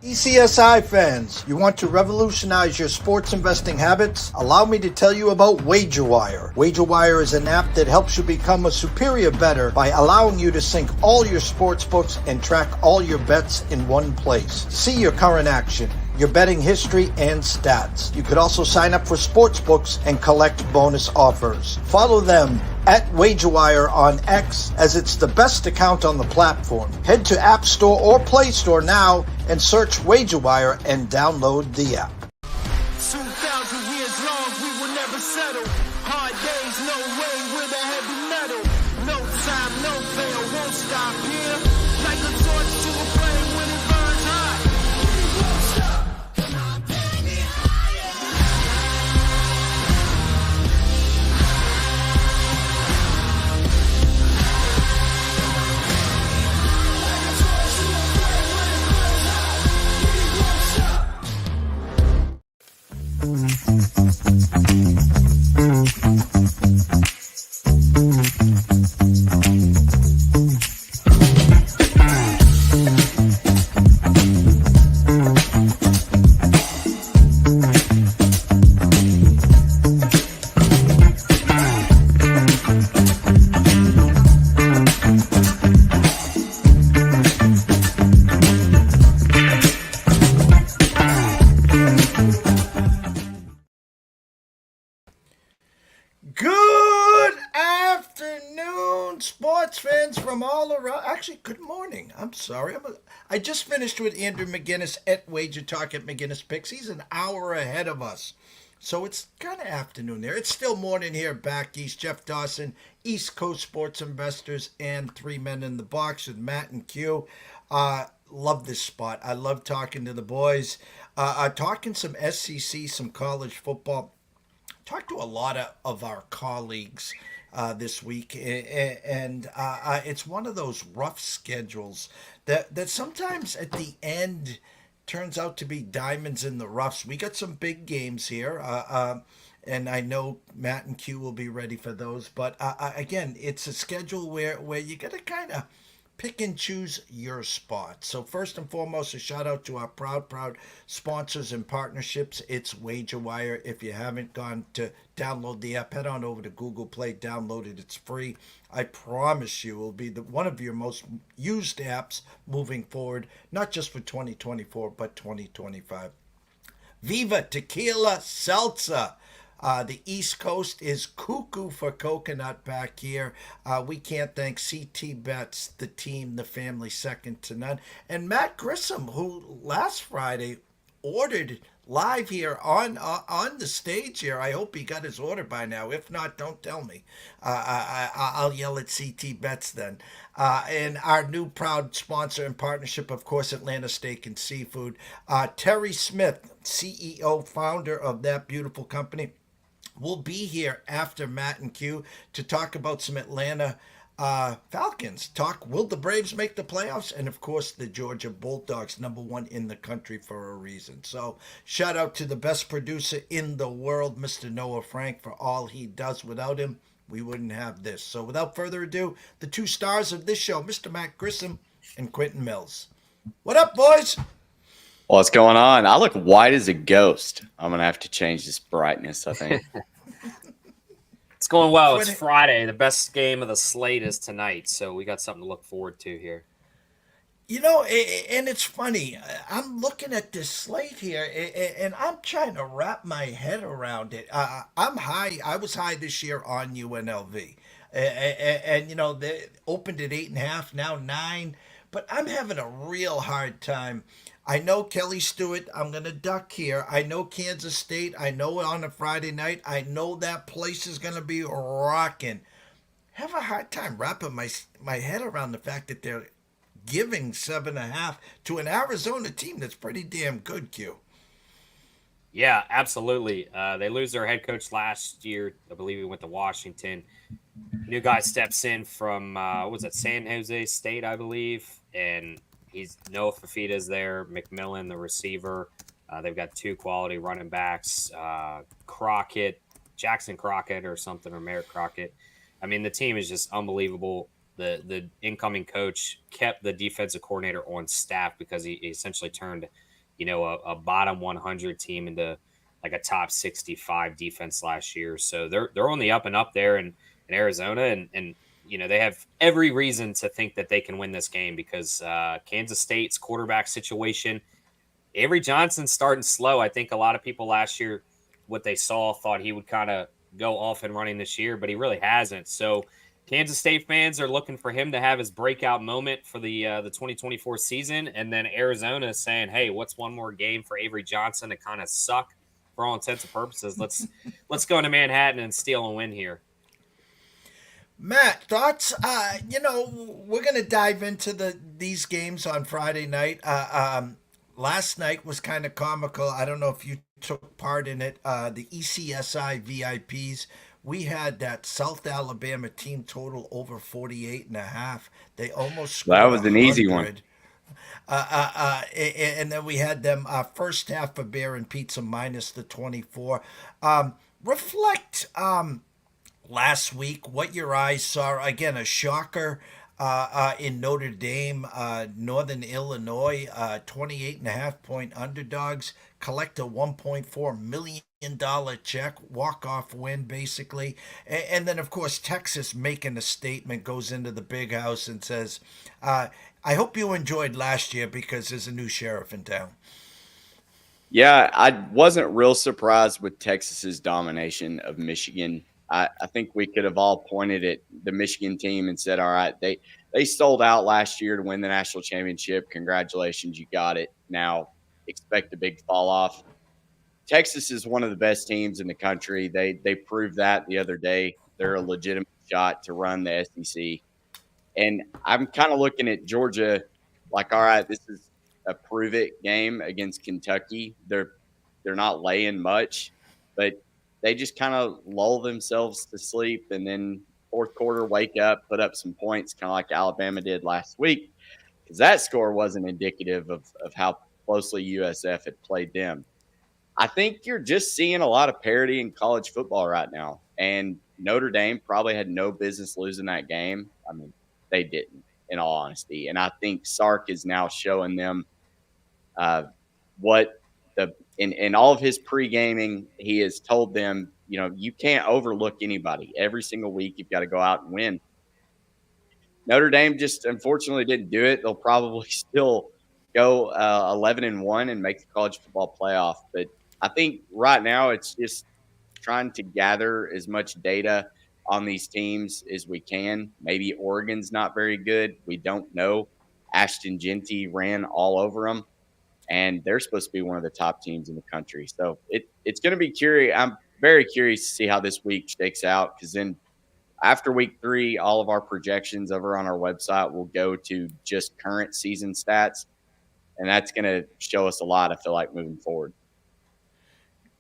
TPCSI fans, you want to revolutionize your sports investing habits? Allow me to tell you about WagerWire. WagerWire is an app that helps you become a superior bettor by allowing you to sync all your sports books and track all your bets in one place. See your current action, your betting history, and stats. You could also sign up for sports books and collect bonus offers. Follow them at WagerWire on X, as it's the best account on the platform. Head to App Store or Play Store now and search WagerWire and download the app. 2,000 years long, we will never settle. Hard days, no way, with a heavy metal. No time, no veil, won't stop here. Like a torch to a flame when it burns hot. We won't stop, come on, take me higher. Like a torch to a flame when it burns hot. We won't stop. Good afternoon, sports fans from all around. Actually, good morning. I'm sorry. I just finished with Andrew McGinnis at Wager Talk at McGinnis Picks. He's an hour ahead of us. So it's kind of afternoon there. It's still morning here back east. Jeff Dawson, East Coast Sports Investors, and Three Men in the Box with Matt and Q. Love this spot. I love talking to the boys. Talking some SEC, some college football. Talked to a lot of our colleagues this week, and it's one of those rough schedules that sometimes at the end turns out to be diamonds in the roughs. We got some big games here, and I know Matt and Q will be ready for those. But again, it's a schedule where you got to kind of pick and choose your spot. So first and foremost, a shout out to our proud sponsors and partnerships. It's WagerWire. If you haven't gone to download the app, head on over to Google Play, download it. It's free. I promise you it will be one of your most used apps moving forward, not just for 2024, but 2025. Viva Tequila Seltzer. The East Coast is cuckoo for coconut back here. We can't thank CT Bets, the team, the family, second to none. And Matt Grissom, who last Friday ordered live here on the stage here. I hope he got his order by now. If not, don't tell me. I'll yell at CT Bets then. And our new proud sponsor and partnership, of course, Atlanta Steak and Seafood. Terry Smith, CEO, founder of that beautiful company, will be here after Matt and Q to talk about some Atlanta Falcons. Will the Braves make the playoffs? And of course, the Georgia Bulldogs, #1 in the country for a reason. So shout out to the best producer in the world, Mr. Noah Frank, for all he does. Without him, we wouldn't have this. So without further ado, the two stars of this show, Mr. Matt Grissom and Quentin Mills. What up, boys? What's going on? I look white as a ghost. I'm going to have to change this brightness, I think. It's going well. It's Friday. The best game of the slate is tonight, so we got something to look forward to here. You know, and it's funny. I'm looking at this slate here, and I'm trying to wrap my head around it. I'm high. I was high this year on UNLV. And you know, they opened at 8.5, now 9. But I'm having a real hard time. I know Kelly Stewart. I'm going to duck here. I know Kansas State. I know on a Friday night. I know that place is going to be rocking. Have a hard time wrapping my head around the fact that they're giving 7.5 to an Arizona team that's pretty damn good, Q. Yeah, absolutely. They lose their head coach last year. I believe he went to Washington. New guy steps in from, San Jose State, I believe. And Noah Fafita's there, McMillan, the receiver. They've got 2 quality running backs, Jackson Crockett or something, or Merritt Crockett. I mean, the team is just unbelievable. The incoming coach kept the defensive coordinator on staff because he essentially turned a bottom 100 team into like a top 65 defense last year. So they're on the up and up there in Arizona, and they have every reason to think that they can win this game because Kansas State's quarterback situation. Avery Johnson's starting slow. I think a lot of people last year, what they saw, thought he would kind of go off and running this year, but he really hasn't. So Kansas State fans are looking for him to have his breakout moment for the 2024 season, and then Arizona is saying, "Hey, what's one more game for Avery Johnson to kind of suck for all intents and purposes? Let's go into Manhattan and steal a win here." Matt, thoughts? We're gonna dive into these games on Friday night. Last night was kind of comical. I don't know if you took part in it. The ECSI VIPs. We had that South Alabama team total over 48.5. They almost scored That was an easy 100. one. And then we had them first half for Bear and Pizza minus the 24. Reflect last week what your eyes saw. Again, a shocker in Notre Dame, Northern Illinois, 28.5 point underdogs, collect a $1.4 million check, walk-off win, basically. And then, of course, Texas making a statement, goes into the big house and says, I hope you enjoyed last year because there's a new sheriff in town. Yeah, I wasn't real surprised with Texas's domination of Michigan. I think we could have all pointed at the Michigan team and said, all right, they sold out last year to win the national championship. Congratulations, you got it. Now expect a big fall off. Texas is one of the best teams in the country. They proved that the other day. They're a legitimate shot to run the SEC. And I'm kind of looking at Georgia like, all right, this is a prove it game against Kentucky. They're not laying much, but they just kind of lull themselves to sleep, and then fourth quarter wake up, put up some points, kind of like Alabama did last week, because that score wasn't indicative of how closely USF had played them. I think you're just seeing a lot of parity in college football right now, and Notre Dame probably had no business losing that game. I mean, they didn't, in all honesty, and I think Sark is now showing them what in all of his pre-gaming, he has told them, you can't overlook anybody. Every single week, you've got to go out and win. Notre Dame just unfortunately didn't do it. They'll probably still go 11-1 and make the college football playoff. But I think right now it's just trying to gather as much data on these teams as we can. Maybe Oregon's not very good. We don't know. Ashton Genty ran all over them, and they're supposed to be one of the top teams in the country. So it's going to be curious. I'm very curious to see how this week shakes out, because then after week 3, all of our projections over on our website will go to just current season stats, and that's going to show us a lot, I feel like, moving forward.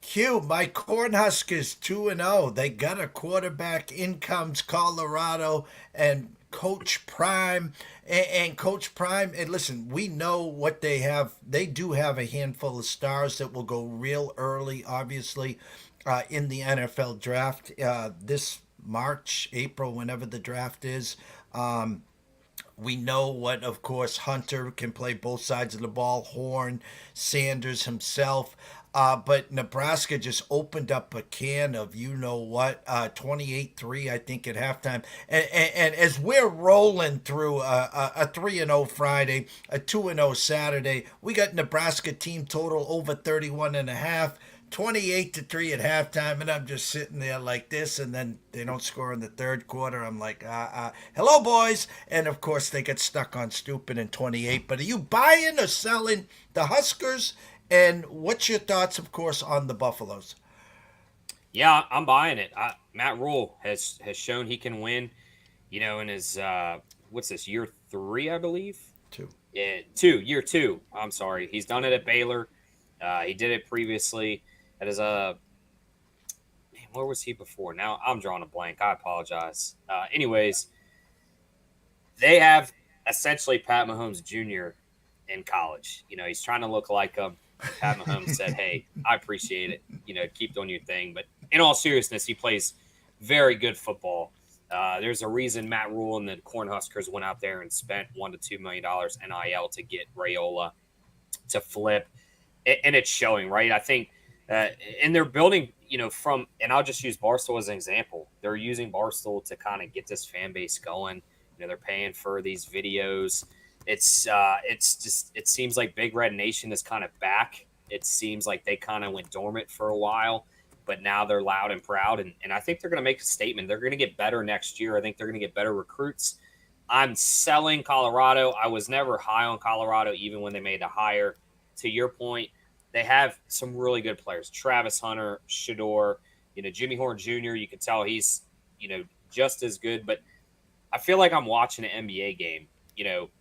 Q, my Cornhuskers 2-0. They got a quarterback. In comes Colorado and Coach Prime. And Coach Prime, and listen, we know what they have. They do have a handful of stars that will go real early, obviously, in the NFL draft this March, April, whenever the draft is. We know what, of course, Hunter can play both sides of the ball, Horn, Sanders himself. But Nebraska just opened up a can of 28-3, I think, at halftime. And as we're rolling through a 3-0 Friday, a 2-0 Saturday, we got Nebraska team total over 31.5. 28-3 at halftime, and I'm just sitting there like this, and then they don't score in the third quarter. I'm like, hello, boys. And, of course, they get stuck on stupid in 28. But are you buying or selling the Huskers? And what's your thoughts, of course, on the Buffaloes? Yeah, I'm buying it. Matt Rule has shown he can win, in his, what's this, year 3, I believe? 2. Yeah, year 2. I'm sorry. He's done it at Baylor. He did it previously. That is where was he before? Now I'm drawing a blank. I apologize. Anyways, they have essentially Pat Mahomes Jr. in college. He's trying to look like him. Pat Mahomes said, "Hey, I appreciate it. Keep doing your thing." But in all seriousness, he plays very good football. There's a reason Matt Rule and the Cornhuskers went out there and spent $1 to $2 million NIL to get Raiola to flip. and it's showing, right? I think, and they're building, and I'll just use Barstool as an example. They're using Barstool to kind of get this fan base going. They're paying for these videos. It's just, it seems like Big Red Nation is kind of back. It seems like they kind of went dormant for a while, but now they're loud and proud. And I think they're going to make a statement. They're going to get better next year. I think they're going to get better recruits. I'm selling Colorado. I was never high on Colorado, even when they made the hire. To your point, they have some really good players. Travis Hunter, Shador, Jimmy Horn Jr., you can tell he's, just as good. But I feel like I'm watching an NBA game.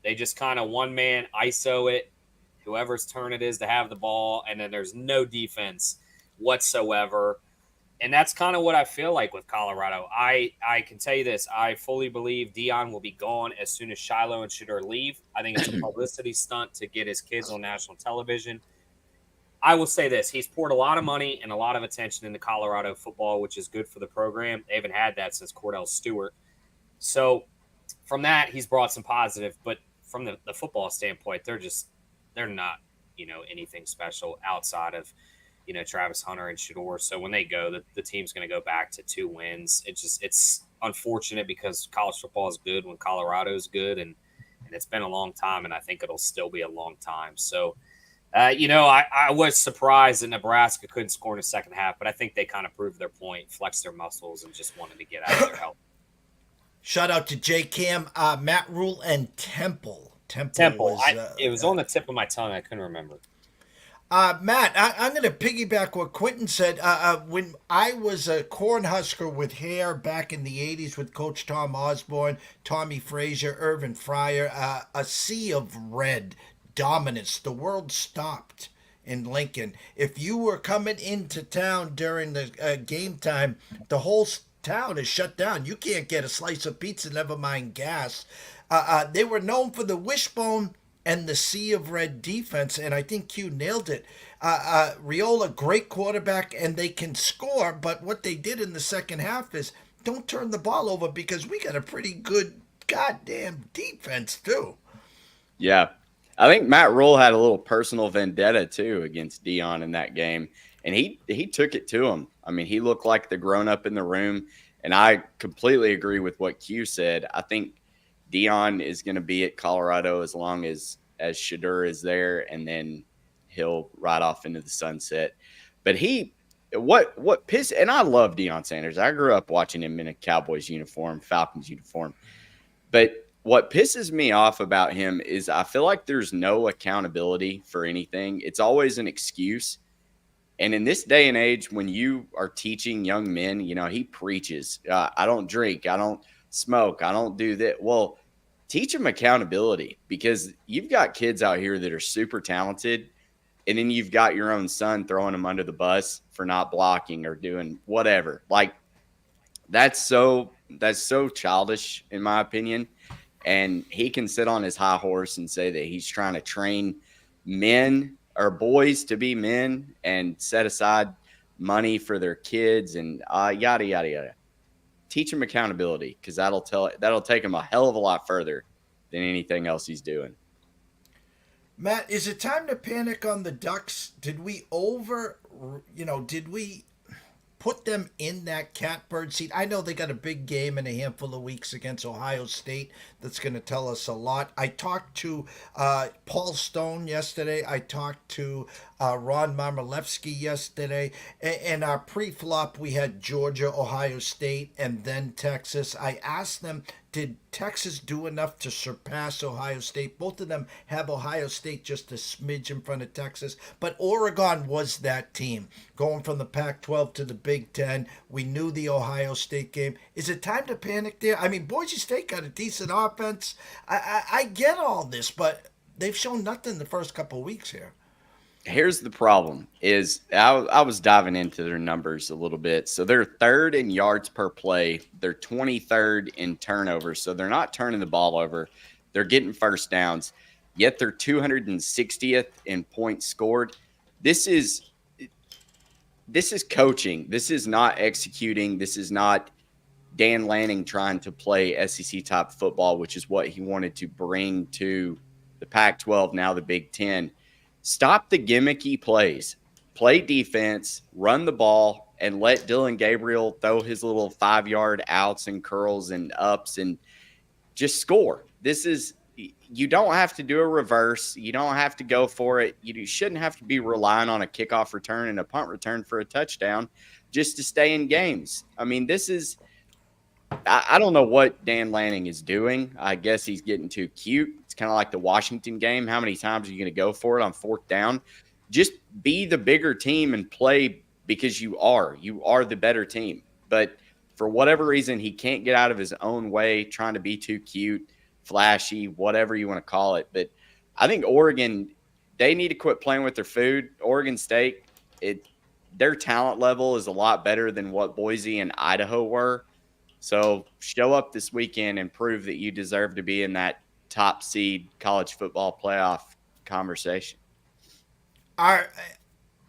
They just kind of one man ISO it, whoever's turn it is to have the ball, and then there's no defense whatsoever. And that's kind of what I feel like with Colorado. I can tell you this. I fully believe Deion will be gone as soon as Shiloh and Shador leave. I think it's a publicity stunt to get his kids on national television. I will say this. He's poured a lot of money and a lot of attention into Colorado football, which is good for the program. They haven't had that since Cordell Stewart. So from that, he's brought some positive. But from the football standpoint, they're not, anything special outside of, Travis Hunter and Shador. So when they go, the team's going to go back to 2 wins. It's unfortunate because college football is good when Colorado's good, and it's been a long time, and I think it'll still be a long time. So, I was surprised that Nebraska couldn't score in the second half, but I think they kind of proved their point, flexed their muscles, and just wanted to get out of their help. Shout out to J Cam, Matt Rule, and Temple. Temple. It was on the tip of my tongue. I couldn't remember. Matt, I'm going to piggyback what Quentin said. When I was a Cornhusker with hair back in the 80s with Coach Tom Osborne, Tommy Frazier, Irvin Fryer, a sea of red dominance. The world stopped in Lincoln. If you were coming into town during the game time, the whole town is shut down. You can't get a slice of pizza, never mind gas. They were known for the wishbone and the sea of red defense, and I think Q nailed it. Riola, great quarterback, and they can score, but what they did in the second half is don't turn the ball over because we got a pretty good goddamn defense, too. Yeah. I think Matt Rule had a little personal vendetta, too, against Deion in that game, and he took it to him. I mean, he looked like the grown-up in the room, and I completely agree with what Q said. I think Deion is going to be at Colorado as long as Shador is there, and then he'll ride off into the sunset. But what pissed, and I love Deion Sanders. I grew up watching him in a Cowboys uniform, Falcons uniform. But what pisses me off about him is I feel like there's no accountability for anything. It's always an excuse. And in this day and age, when you are teaching young men, he preaches, I don't drink, I don't smoke, I don't do that. Well, teach them accountability, because you've got kids out here that are super talented, and then you've got your own son throwing them under the bus for not blocking or doing whatever. Like, that's so childish, in my opinion. And he can sit on his high horse and say that he's trying to train men or boys to be men and set aside money for their kids and yada, yada, yada. Teach him accountability, because that'll take him a hell of a lot further than anything else he's doing. Matt, is it time to panic on the Ducks? Did we put them in that catbird seat? I know they got a big game in a handful of weeks against Ohio State that's going to tell us a lot. I talked to Paul Stone yesterday. I talked to Ron Marmolewski yesterday. And our pre-flop, we had Georgia, Ohio State, and then Texas. I asked them, did Texas do enough to surpass Ohio State? Both of them have Ohio State just a smidge in front of Texas. But Oregon was that team, going from the Pac-12 to the Big Ten. We knew the Ohio State game. Is it time to panic there? I mean, Boise State got a decent offense. I get all this, but they've shown nothing the first couple of weeks here. Here's the problem is I was diving into their numbers a little bit. So they're third in yards per play. They're 23rd in turnovers. So they're not turning the ball over. They're getting first downs, yet they're 260th in points scored. This is coaching. This is not executing. This is not Dan Lanning trying to play SEC type football, which is what he wanted to bring to the Pac-12, now the Big Ten. stop the gimmicky plays, play defense, run the ball, and let Dylan Gabriel throw his little 5-yard outs and curls and ups and just score. You don't have to do a reverse. You don't have to go for it. You shouldn't have to be relying on a kickoff return and a punt return for a touchdown just to stay in games. I mean, I don't know what Dan Lanning is doing. I guess he's getting too cute. It's kind of like the Washington game. How many times are you going to go for it on 4th down? Just be the bigger team and play because you are. You are the better team. But for whatever reason, he can't get out of his own way trying to be too cute, flashy, whatever you want to call it. But I think Oregon, they need to quit playing with their food. Oregon State, their talent level is a lot better than what Boise and Idaho were. So show up this weekend and prove that you deserve to be in that top seed college football playoff conversation.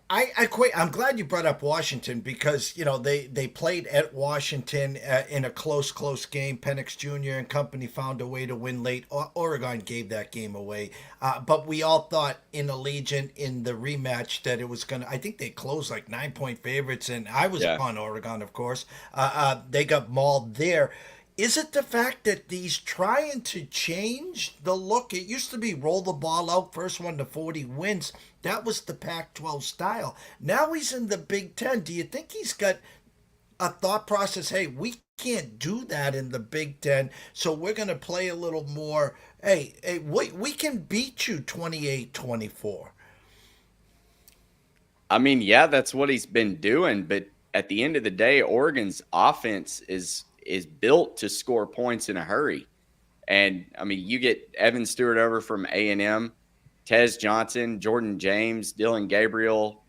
I'm glad you brought up Washington because they played at Washington in a close game. Penix Jr. and company found a way to win late. Oregon gave that game away, but we all thought in Allegiant in the rematch that it was gonna. I think they closed like 9-point favorites, and I was on Oregon, of course. They got mauled there. Is it the fact that he's trying to change the look? It used to be roll the ball out, first one to 40 wins. That was the Pac-12 style. Now he's in the Big Ten. Do you think he's got a thought process? Hey, we can't do that in the Big Ten, so we're going to play a little more. Hey, we can beat you 28-24. I mean, yeah, that's what he's been doing. But at the end of the day, Oregon's offense is built to score points in a hurry. And, I mean, you get Evan Stewart over from A&M, Tez Johnson, Jordan James, Dylan Gabriel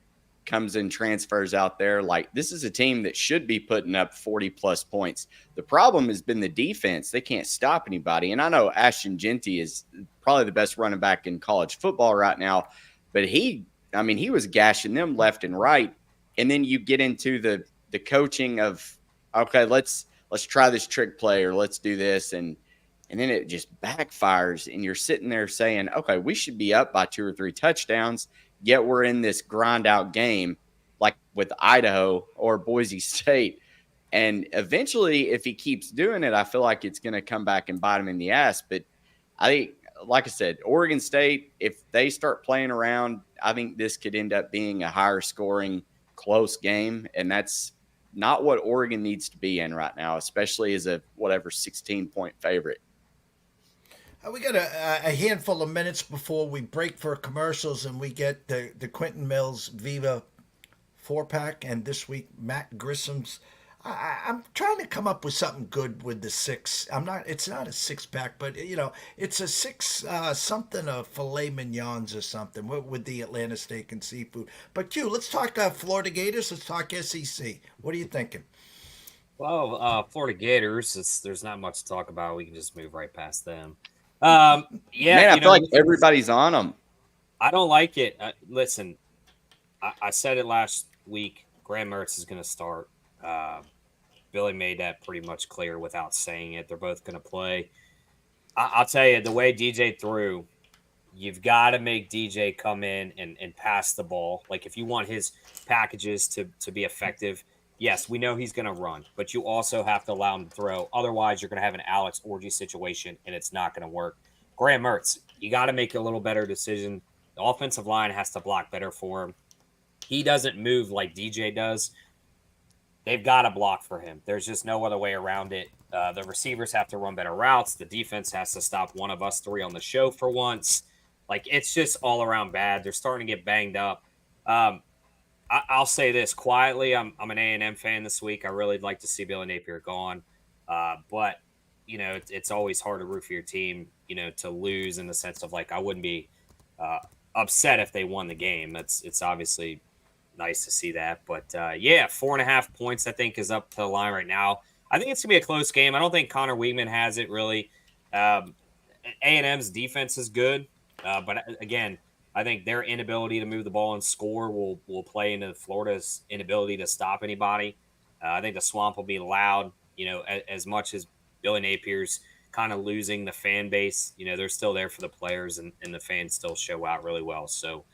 comes and transfers out there. Like, this is a team that should be putting up 40-plus points. The problem has been the defense. They can't stop anybody. And I know Ashton Jeanty is probably the best running back in college football right now, but he was gashing them left and right. And then you get into the coaching of, okay, let's try this trick play or let's do this. And then it just backfires and you're sitting there saying, okay, we should be up by 2 or 3 touchdowns. Yet we're in this grind out game like with Idaho or Boise State. And eventually, if he keeps doing it, I feel like it's going to come back and bite him in the ass. But I think, like I said, Oregon State, if they start playing around, I think this could end up being a higher scoring, close game. And that's not what Oregon needs to be in right now, especially as a 16-point favorite. We got a handful of minutes before we break for commercials, and we get the Quentin Mills Viva 4-pack, and this week Matt Grissom's. I'm trying to come up with something good with the 6. It's not a 6-pack, but it's a 6 something of filet mignons or something with the Atlanta steak and seafood. But Q, let's talk Florida Gators. Let's talk SEC. What are you thinking? Well, Florida Gators. There's not much to talk about. We can just move right past them. Man, I feel like everybody's on them. I don't like it. Listen, I said it last week. Graham Mertz is going to start. Billy made that pretty much clear without saying it. They're both going to play. I'll tell you, the way DJ threw, you've got to make DJ come in and pass the ball. Like, if you want his packages to be effective, yes, we know he's going to run, but you also have to allow him to throw. Otherwise, you're going to have an Alex Orji situation, and it's not going to work. Graham Mertz, you got to make a little better decision. The offensive line has to block better for him. He doesn't move like DJ does. They've got to block for him. There's just no other way around it. The receivers have to run better routes. The defense has to stop one of us 3 on the show for once. Like, it's just all around bad. They're starting to get banged up. I'll say this quietly. I'm an A&M fan this week. I really like to see Billy Napier gone. But, it's always hard to root for your team, to lose in the sense of, like, I wouldn't be upset if they won the game. It's obviously nice to see that. But, 4.5 points, I think, is up to the line right now. I think it's going to be a close game. I don't think Connor Weigman has it, really. A&M's defense is good. But, again, I think their inability to move the ball and score will play into Florida's inability to stop anybody. I think the Swamp will be loud, as much as Billy Napier's kind of losing the fan base. They're still there for the players, and the fans still show out really well. So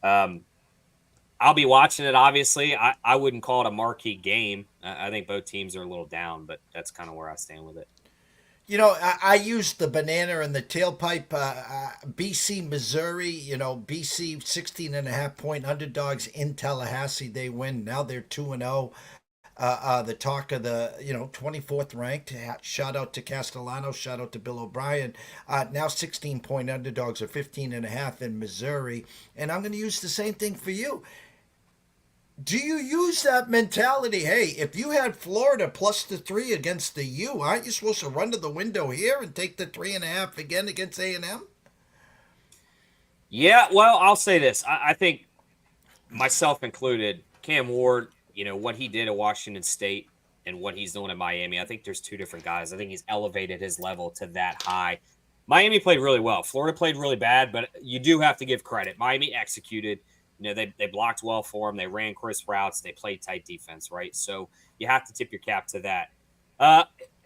I'll be watching it. Obviously, I wouldn't call it a marquee game. I think both teams are a little down, but that's kind of where I stand with it. I used the banana and the tailpipe. BC, Missouri, BC 16.5 point underdogs in Tallahassee. They win. Now they're 2-0. The talk of the 24th ranked. Shout out to Castellano. Shout out to Bill O'Brien. Now 16 point underdogs are 15.5 in Missouri, and I'm going to use the same thing for you. Do you use that mentality? Hey, if you had Florida plus the 3 against the U, aren't you supposed to run to the window here and take the 3.5 again against A&M? Yeah, well, I'll say this. I think myself included, Cam Ward, what he did at Washington State and what he's doing at Miami, I think there's two different guys. I think he's elevated his level to that high. Miami played really well. Florida played really bad, but you do have to give credit. Miami executed. They blocked well for him. They ran crisp routes. They played tight defense, right? So you have to tip your cap to that.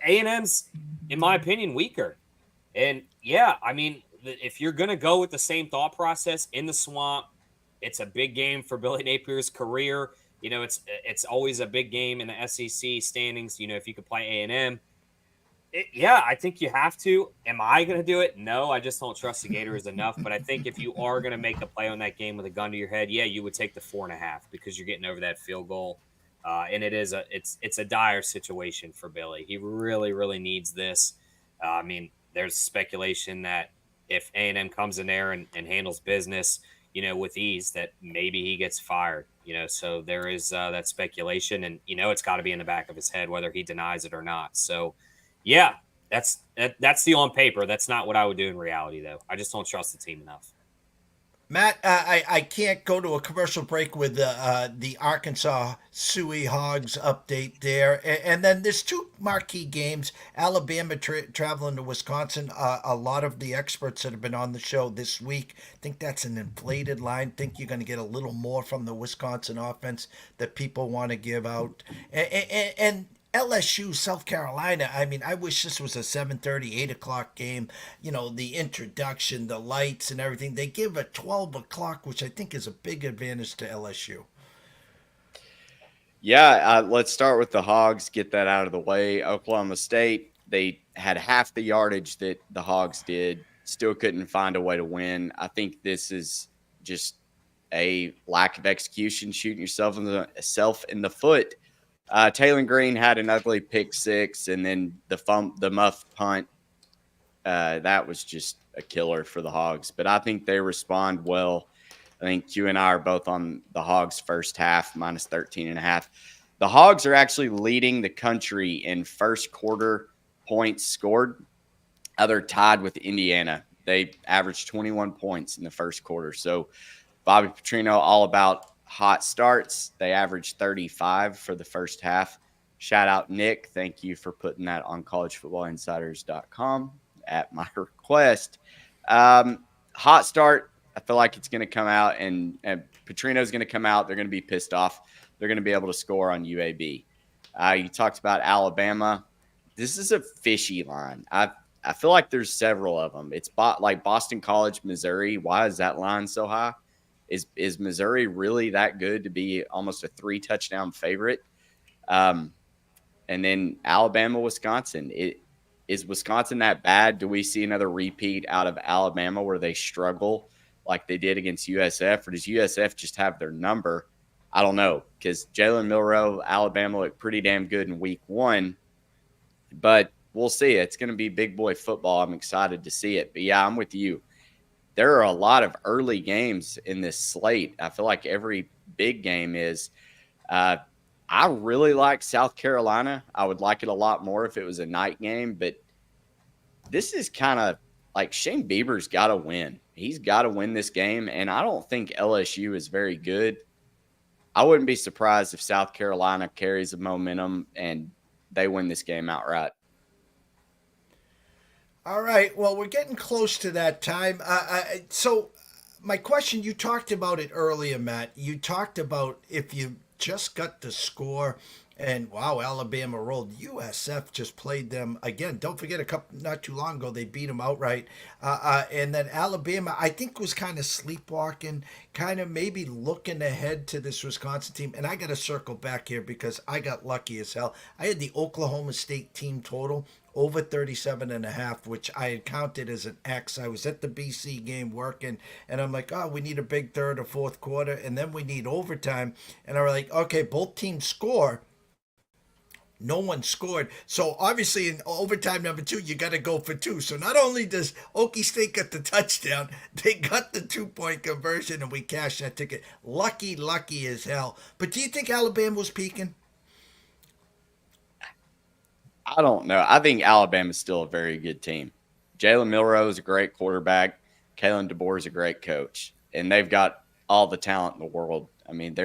A&M's, in my opinion, weaker. And, yeah, I mean, if you're going to go with the same thought process in the swamp, it's a big game for Billy Napier's career. It's always a big game in the SEC standings, if you could play A&M. Yeah, I think you have to. Am I going to do it? No, I just don't trust the Gators enough. But I think if you are going to make a play on that game with a gun to your head, yeah, you would take the 4.5 because you're getting over that field goal. And it's a dire situation for Billy. He really, really needs this. I mean, there's speculation that if A&M comes in there and handles business, with ease, that maybe he gets fired. So there is that speculation, and it's got to be in the back of his head whether he denies it or not. So. Yeah, that's the on paper. That's not what I would do in reality, though. I just don't trust the team enough. Matt, I can't go to a commercial break with the Arkansas Suey Hogs update there. And then there's two marquee games. Alabama traveling to Wisconsin. A lot of the experts that have been on the show this week think that's an inflated line. Think you're going to get a little more from the Wisconsin offense that people want to give out. And LSU, South Carolina. I mean, I wish this was a 7:30, 8 o'clock game. The introduction, the lights, and everything. They give a 12 o'clock, which I think is a big advantage to LSU. Yeah, let's start with the Hogs, get that out of the way. Oklahoma State, they had half the yardage that the Hogs did, still couldn't find a way to win. I think this is just a lack of execution, shooting yourself in the foot. Taylor Green had an ugly pick six, and then the muff punt. That was just a killer for the Hogs. But I think they respond well. I think you and I are both on the Hogs first half, minus 13.5. The Hogs are actually leading the country in first quarter points scored. They're tied with Indiana. They averaged 21 points in the first quarter. So Bobby Petrino, all about hot starts. They averaged 35 for the first half. Shout out Nick. Thank you for putting that on collegefootballinsiders.com at my request. Hot start. I feel like it's going to come out and Petrino's going to come out. They're going to be pissed off. They're going to be able to score on UAB. You talked about Alabama. This is a fishy line. I feel like there's several of them. It's like Boston College, Missouri. Why is that line so high? Is Missouri really that good to be almost a 3-touchdown favorite? And then Alabama, Wisconsin. Is Wisconsin that bad? Do we see another repeat out of Alabama where they struggle like they did against USF? Or does USF just have their number? I don't know, because Jalen Milroe, Alabama looked pretty damn good in week 1. But we'll see. It's going to be big boy football. I'm excited to see it. But, yeah, I'm with you. There are a lot of early games in this slate. I feel like every big game is. I really like South Carolina. I would like it a lot more if it was a night game. But this is kind of like Shane Bieber's got to win. He's got to win this game. And I don't think LSU is very good. I wouldn't be surprised if South Carolina carries the momentum and they win this game outright. All right. Well, we're getting close to that time. So my question, you talked about it earlier, Matt. You talked about if you just got the score And wow, Alabama rolled. USF just played them again. Don't forget, not too long ago, they beat them outright. And then Alabama, I think, was kind of sleepwalking, kind of maybe looking ahead to this Wisconsin team. And I got to circle back here because I got lucky as hell. I had the Oklahoma State team total over 37.5, which I had counted as an X. I was at the BC game working, and I'm like, oh, we need a big third or fourth quarter, and then we need overtime. And I was like, okay, both teams score. No one scored. So obviously in overtime number 2, you got to go for 2. So not only does Okie State get the touchdown, they got the 2-point conversion and we cashed that ticket. Lucky as hell. But do you think Alabama was peaking? I don't know. I think Alabama's still a very good team. Jalen Milroe is a great quarterback. Kalen DeBoer is a great coach. And they've got all the talent in the world. I mean,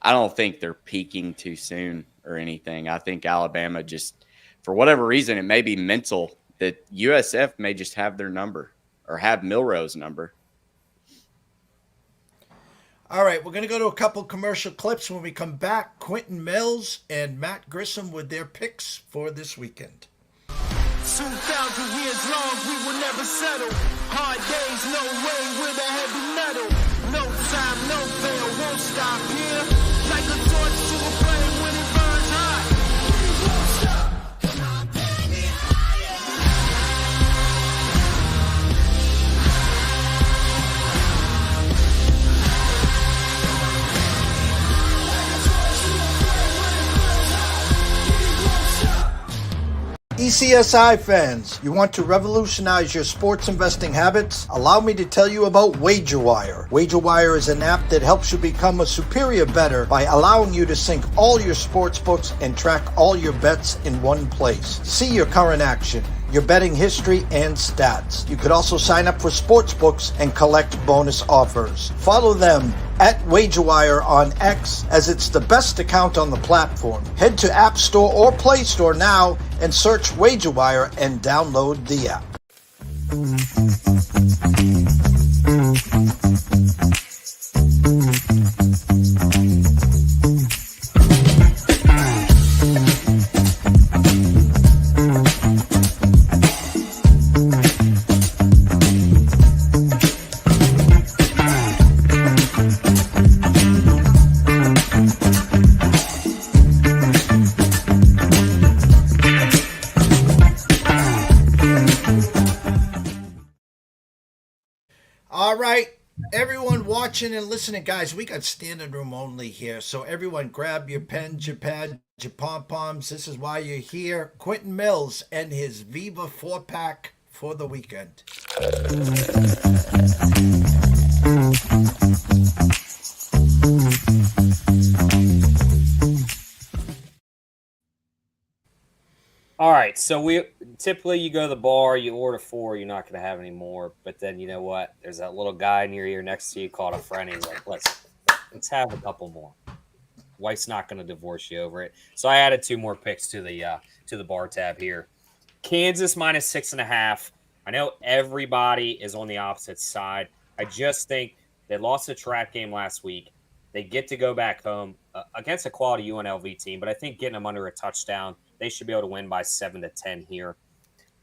I don't think they're peaking too soon or anything. I think Alabama just, for whatever reason, it may be mental that USF may just have their number or have Milroe's number. All right, we're going to go to a couple commercial clips. When we come back, Quentin Mills and Matt Grissom with their picks for this weekend. 2,000 years long, we will never settle. Hard days, no way, with a heavy metal. No time, no fail, won't stop here. Like a torch to a flame when it burns hot. We won't stop, come on, baby, higher. Like a torch to a flame when it burns hot. We won't stop. ECSI fans, you want to revolutionize your sports investing habits? Allow me to tell you about WagerWire. WagerWire is an app that helps you become a superior bettor by allowing you to sync all your sports books and track all your bets in one place. See your current action, your betting history, and stats. You could also sign up for sports books and collect bonus offers. Follow them at WagerWire on X, as it's the best account on the platform. Head to App Store or Play Store now and search WagerWire and download the app. All right, everyone watching and listening, guys, we got standing room only here. So everyone grab your pens, your pads, your pom-poms. This is why you're here. Quentin Mills and his Viva 4-pack for the weekend. All right, so we typically you go to the bar, you order 4, you're not going to have any more. But then you know what? There's that little guy near you next to you called a friend. He's like, let's have a couple more. Wife's not going to divorce you over it. So I added 2 more picks to the bar tab here. Kansas minus 6.5. I know everybody is on the opposite side. I just think they lost a trap game last week. They get to go back home against a quality UNLV team, but I think getting them under a touchdown, they should be able to win by 7-10 here.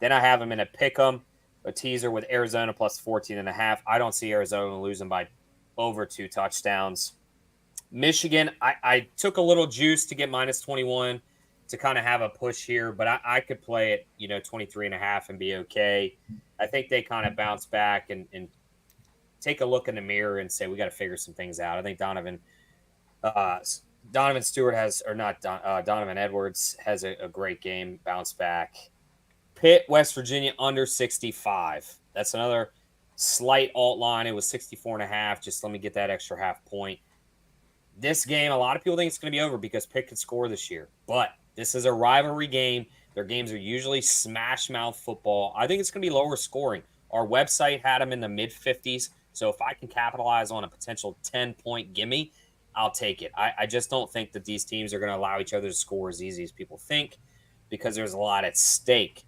Then I have them in a pick 'em, a teaser with Arizona plus 14.5. I don't see Arizona losing by over 2 touchdowns. Michigan, I took a little juice to get minus 21 to kind of have a push here, but I could play it, 23.5 and be okay. I think they kind of bounce back and take a look in the mirror and say, we got to figure some things out. I think Donovan Edwards has a great game, bounce back. Pitt, West Virginia, under 65. That's another slight alt line. It was 64.5. Just let me get that extra half point. This game, a lot of people think it's going to be over because Pitt could score this year. But this is a rivalry game. Their games are usually smash-mouth football. I think it's going to be lower scoring. Our website had them in the mid-50s. So if I can capitalize on a potential 10-point gimme, I'll take it. I just don't think that these teams are going to allow each other to score as easy as people think because there's a lot at stake.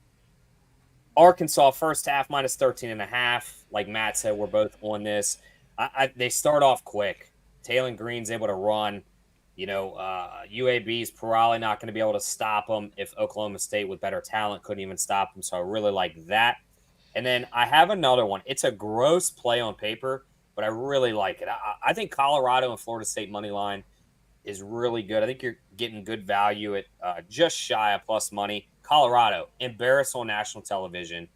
Arkansas first half minus 13.5. Like Matt said, we're both on this. They start off quick. Taylor Green's able to run. UAB is probably not going to be able to stop them if Oklahoma State with better talent couldn't even stop them. So I really like that. And then I have another one. It's a gross play on paper, but I really like it. I think Colorado and Florida State money line is really good. I think you're getting good value at just shy of plus money. Colorado, embarrassed on national television.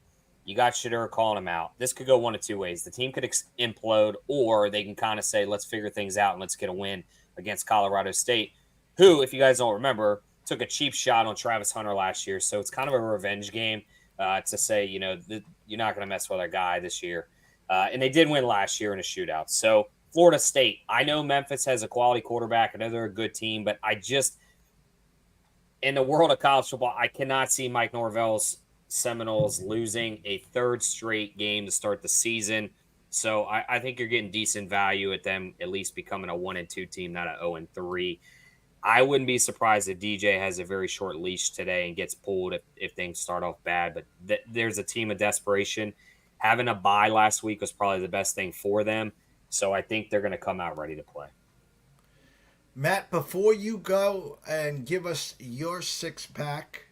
You got Shadur calling them out. This could go one of two ways. The team could implode, or they can kind of say, let's figure things out and let's get a win against Colorado State, who, if you guys don't remember, took a cheap shot on Travis Hunter last year. So it's kind of a revenge game to say, you're not going to mess with our guy this year. And they did win last year in a shootout. So Florida State, I know Memphis has a quality quarterback. I know they're a good team, but in the world of college football, I cannot see Mike Norvell's Seminoles losing a third straight game to start the season. So I think you're getting decent value at them at least becoming a 1-2 team, not a 0-3. I wouldn't be surprised if DJ has a very short leash today and gets pulled if things start off bad. But there's a team of desperation. Having a bye last week was probably the best thing for them. So I think they're going to come out ready to play. Matt, before you go and give us your six-pack,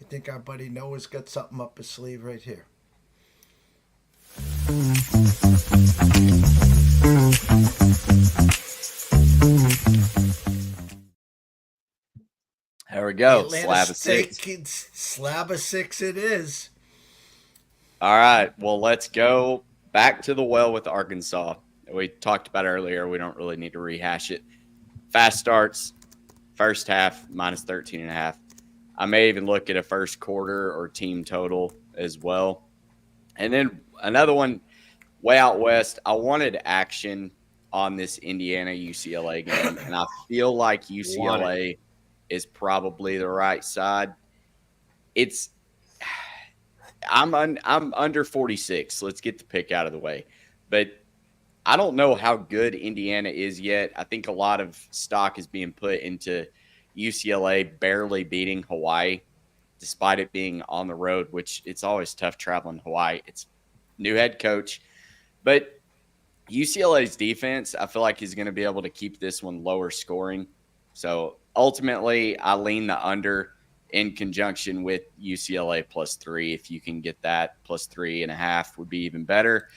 I think our buddy Noah's got something up his sleeve right here. There we go. Atlanta Slab of six. Slab of six it is. All right. Well, let's go back to the well with Arkansas. We talked about earlier. We don't really need to rehash it. Fast starts, first half, minus 13.5. I may even look at a first quarter or team total as well. And then another one, way out west, I wanted action on this Indiana-UCLA game, and I feel like UCLA is probably the right side. I'm under 46. Let's get the pick out of the way. But I don't know how good Indiana is yet. I think a lot of stock is being put into UCLA barely beating Hawaii, despite it being on the road, which it's always tough traveling to Hawaii. It's new head coach. But UCLA's defense, I feel like, is going to be able to keep this one lower scoring. So ultimately, I lean the under in conjunction with UCLA +3. If you can get that, +3.5 would be even better.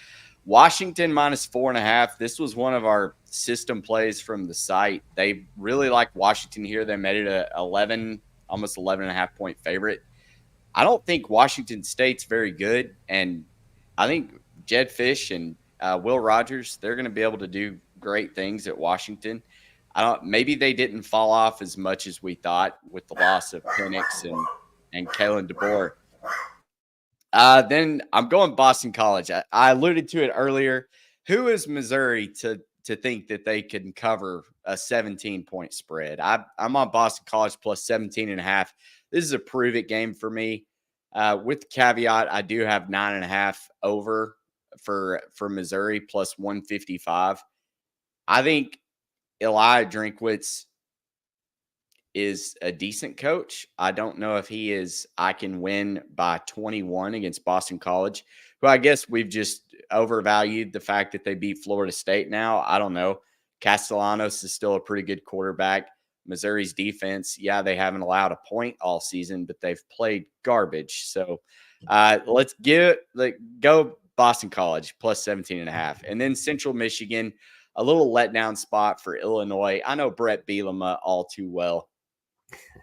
Washington -4.5. This was one of our system plays from the site. They really like Washington here. They made it a 11, almost 11.5 point favorite. I don't think Washington State's very good, and I think Jed Fish and Will Rogers, they're going to be able to do great things at Washington. Maybe they didn't fall off as much as we thought with the loss of Penix and Kalen DeBoer. Then I'm going Boston College. I alluded to it earlier. Who is Missouri to think that they can cover a 17-point spread? I'm on Boston College +17.5. This is a prove it game for me. With the caveat, I do have 9.5 over for Missouri +155. I think Eli Drinkwitz is a decent coach. I don't know if he is. I can win by 21 against Boston College, who I guess we've just overvalued the fact that they beat Florida State now. I don't know. Castellanos is still a pretty good quarterback. Missouri's defense, yeah, they haven't allowed a point all season, but they've played garbage. So let's go Boston College +17.5. And then Central Michigan, a little letdown spot for Illinois. I know Brett Bielema all too well.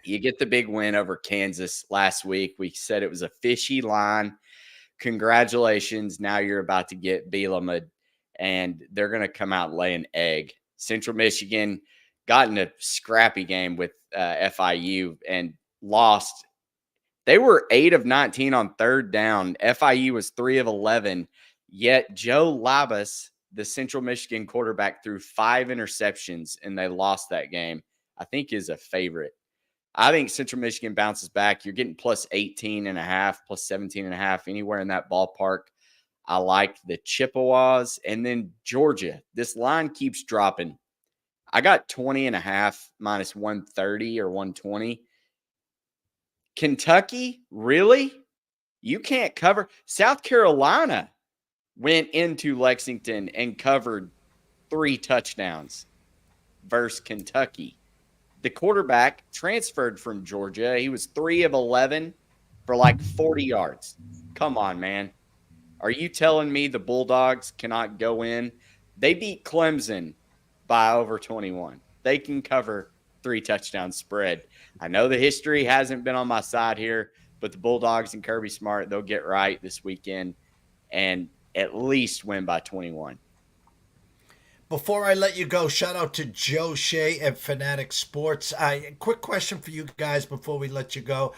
You get the big win over Kansas last week. We said it was a fishy line. Congratulations. Now you're about to get Bielema, and they're going to come out and lay an egg. Central Michigan got in a scrappy game with FIU and lost. They were 8 of 19 on third down. FIU was 3 of 11. Yet Joe Labas, the Central Michigan quarterback, threw 5 interceptions, and they lost that game. I think is a favorite. I think Central Michigan bounces back. You're getting +18.5, +17.5, anywhere in that ballpark. I like the Chippewas. And then Georgia. This line keeps dropping. I got 20.5 -130 or 120. Kentucky? Really? You can't cover. South Carolina went into Lexington and covered 3 touchdowns versus Kentucky. the quarterback transferred from Georgia. He was 3 of 11 for like 40 yards. Come on, man. Are you telling me the Bulldogs cannot go in? They beat Clemson by over 21. They can cover 3 touchdown spread. I know the history hasn't been on my side here, but the Bulldogs and Kirby Smart, they'll get right this weekend and at least win by 21. Before I let you go, shout out to Joe Shea at Fanatic Sports. Quick question for you guys before we let you go.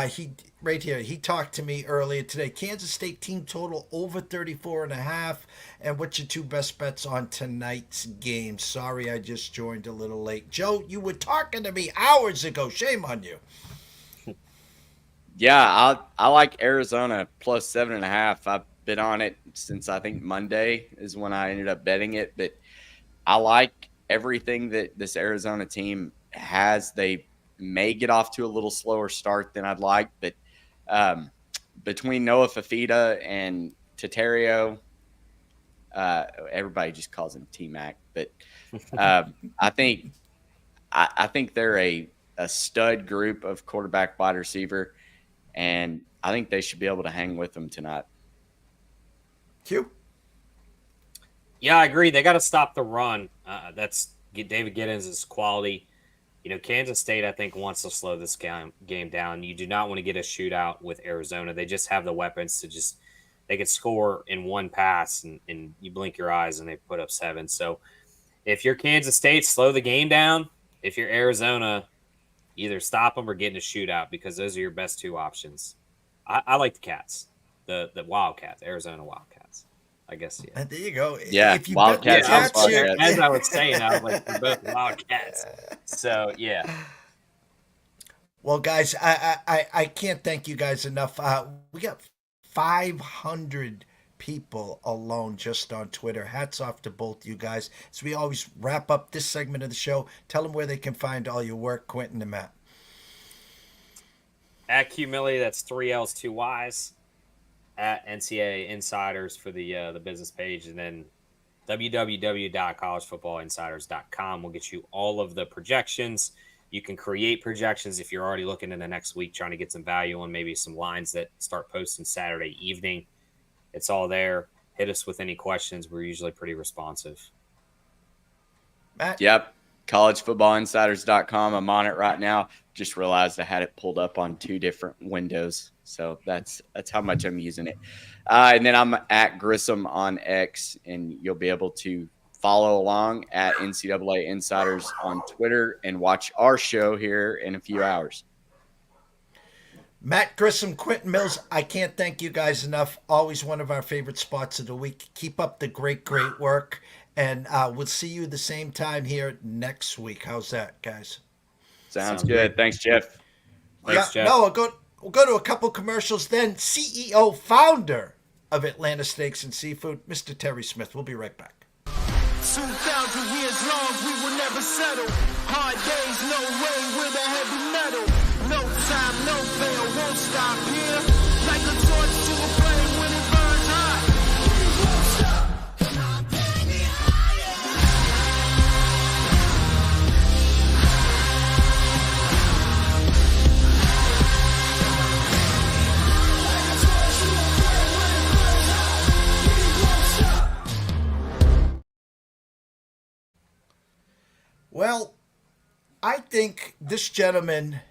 He talked to me earlier today. Kansas State team total over 34.5. And what's your 2 best bets on tonight's game? Sorry, I just joined a little late. Joe, you were talking to me hours ago. Shame on you. Yeah, I like Arizona plus 7.5. I've been on it since I think Monday is when I ended up betting it, but I like everything that this Arizona team has. They may get off to a little slower start than I'd like, but between Noah Fafita and Tatario, everybody just calls him T-Mac, but I think they're a stud group of quarterback wide receiver, and I think they should be able to hang with them tonight. Q? Yeah, I agree. They got to stop the run. That's David Giddens' quality. Kansas State, I think, wants to slow this game down. You do not want to get a shootout with Arizona. They just have the weapons to they could score in one pass, and you blink your eyes and they put up 7. So if you're Kansas State, slow the game down. If you're Arizona, either stop them or get in a shootout, because those are your best 2 options. I like the Cats, the Wildcats, Arizona Wildcats. I guess, yeah. And there you go. Yeah, if you Wildcats. bet the Cats, As I was saying, I was like, they're both Wildcats. So, yeah. Well, guys, I can't thank you guys enough. We got 500 people alone just on Twitter. Hats off to both you guys. So we always wrap up this segment of the show. Tell them where they can find all your work, Quentin and Matt. At Q Millie, that's 3 L's, 2 Y's. At NCAA Insiders for the business page, and then www.collegefootballinsiders.com will get you all of the projections. You can create projections if you're already looking in the next week, trying to get some value on maybe some lines that start posting Saturday evening. It's all there. Hit us with any questions. We're usually pretty responsive. Matt? Yep. collegefootballinsiders.com. I'm on it right now. Just realized I had it pulled up on 2 different windows. So that's how much I'm using it. And then I'm at Grissom on X, and you'll be able to follow along at NCAA Insiders on Twitter and watch our show here in a few hours. Matt Grissom, Quentin Mills, I can't thank you guys enough. Always one of our favorite spots of the week. Keep up the great work. And we'll see you the same time here next week. How's that, guys? Sounds good. Thanks, Jeff. Thanks, Jeff. No, we'll go to a couple commercials. Then CEO, founder of Atlanta Steaks and Seafood, Mr. Terry Smith. We'll be right back. 2,000 years long, we will never settle. Hard days, no way, with a heavy metal. No time, no fail, won't stop here. Like a torch to a flame when it burns hot. We won't stop, come on, take me higher. Like a torch to a flame when it burns hot. We won't stop. Well, I think this gentleman